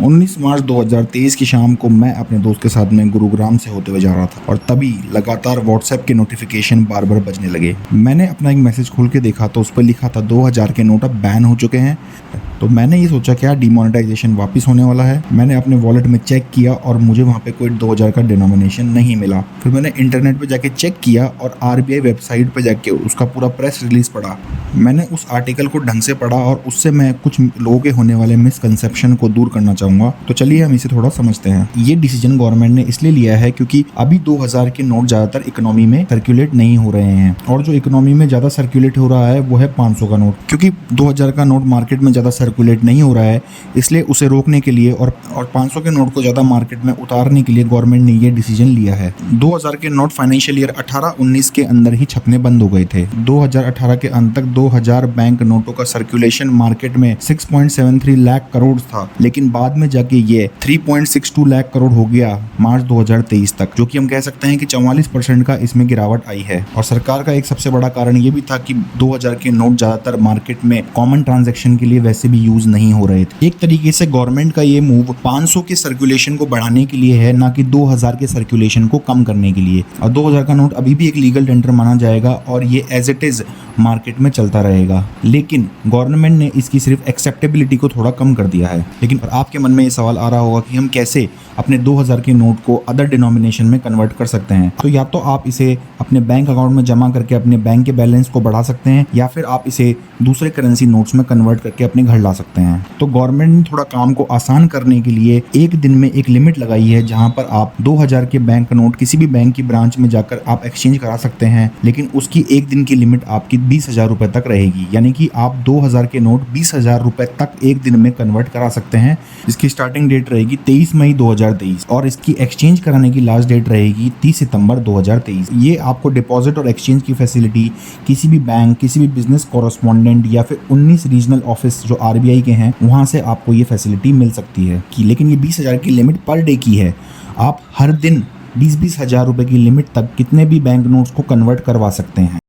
19 मार्च 2023 की शाम को मैं अपने दोस्त के साथ में गुरुग्राम से होते हुए जा रहा था और तभी लगातार व्हाट्सएप के नोटिफिकेशन बार बार बजने लगे। मैंने अपना एक मैसेज खोल के देखा तो उस पर लिखा था 2000 के नोट अब बैन हो चुके हैं। तो मैंने ये सोचा क्या डिमोनेटाइजेशन वापस होने वाला है। मैंने अपने वॉलेट में चेक किया और मुझे वहाँ पे कोई 2000 का डिनोमिनेशन नहीं मिला। फिर मैंने इंटरनेट पे जाके चेक किया और आरबीआई वेबसाइट पे जाके उसका पूरा प्रेस रिलीज पढ़ा। मैंने उस आर्टिकल को ढंग से पढ़ा और उससे मैं कुछ लोगों के होने वाले मिसकंसेप्शन को दूर करना चाहूँगा। तो चलिए हम इसे थोड़ा समझते हैं। ये डिसीजन गवर्नमेंट ने इसलिए लिया है क्योंकि अभी 2000 के नोट ज़्यादातर इकोनॉमी में सर्कुलेट नहीं हो रहे हैं और जो इकोनॉमी में ज़्यादा सर्कुलेट हो रहा है वो है 500 का नोट। क्योंकि 2000 का नोट मार्केट में ज़्यादा सर्कुलेट नहीं हो रहा है इसलिए उसे रोकने के लिए और 500 के नोट को ज़्यादा मार्केट में उतारने के लिए गवर्नमेंट ने ये डिसीजन लिया है। 2000 के नोट फाइनेंशियल ईयर 18-19 के अंदर ही छपने बंद हो गए थे। 2018 के अंत तक 2000 बैंक नोटों का सर्कुलेशन मार्केट में 6.73 लाख करोड़ था, लेकिन बाद में जाके ये 3.62 लाख करोड़ हो गया मार्च 2023 तक, जो कि हम कह सकते हैं कि 44% का इसमें गिरावट आई है। और सरकार का एक सबसे बड़ा कारण ये भी था कि 2000 के नोट ज़्यादातर मार्केट में कॉमन ट्रांजैक्शन के लिए वैसे भी यूज नहीं हो रहे थे। एक तरीके से गवर्नमेंट का ये मूव 500 के सर्कुलेशन को बढ़ाने के लिए है, ना कि 2000 के सर्कुलेशन को कम करने के लिए। और 2000 का नोट अभी भी एक लीगल टेंडर माना जाएगा और ये एज इट इज मार्केट में चलता रहेगा, लेकिन गवर्नमेंट ने इसकी सिर्फ एक्सेप्टेबिलिटी को थोड़ा कम कर दिया है। लेकिन आपके मन में ये सवाल आ रहा होगा कि हम कैसे अपने 2000 के नोट को अदर डिनोमिनेशन में कन्वर्ट कर सकते हैं। तो या तो आप इसे अपने बैंक अकाउंट में जमा करके अपने बैंक के बैलेंस को बढ़ा सकते हैं या फिर आप इसे दूसरे करेंसी नोट्स में कन्वर्ट करके अपने घर ला सकते हैं। तो गवर्नमेंट ने थोड़ा काम को आसान करने के लिए एक दिन में एक लिमिट लगाई है जहां पर आप 2000 के बैंक नोट किसी भी बैंक की ब्रांच में जाकर आप एक्सचेंज करा सकते हैं, लेकिन उसकी एक दिन की लिमिट आपकी 20,000 रुपए तक रहेगी। यानी कि आप 2000 के नोट 20,000 रुपए तक एक दिन में कन्वर्ट करा सकते हैं, जिसकी स्टार्टिंग डेट रहेगी 23 मई 2023 और इसकी एक्सचेंज कराने की लास्ट डेट रहेगी 30 सितंबर 2023। ये आपको डिपॉजिट और एक्सचेंज की फैसिलिटी किसी भी बैंक, किसी भी बिजनेस कॉरेस्पॉन्डेंट या फिर 19 रीजनल ऑफिस जो आरबीआई के हैं वहां से आपको ये फैसिलिटी मिल सकती है। लेकिन ये 20,000 की लिमिट पर डे की है। आप हर दिन 20,000 रुपए की लिमिट तक कितने भी बैंक नोट्स को कन्वर्ट करवा सकते हैं।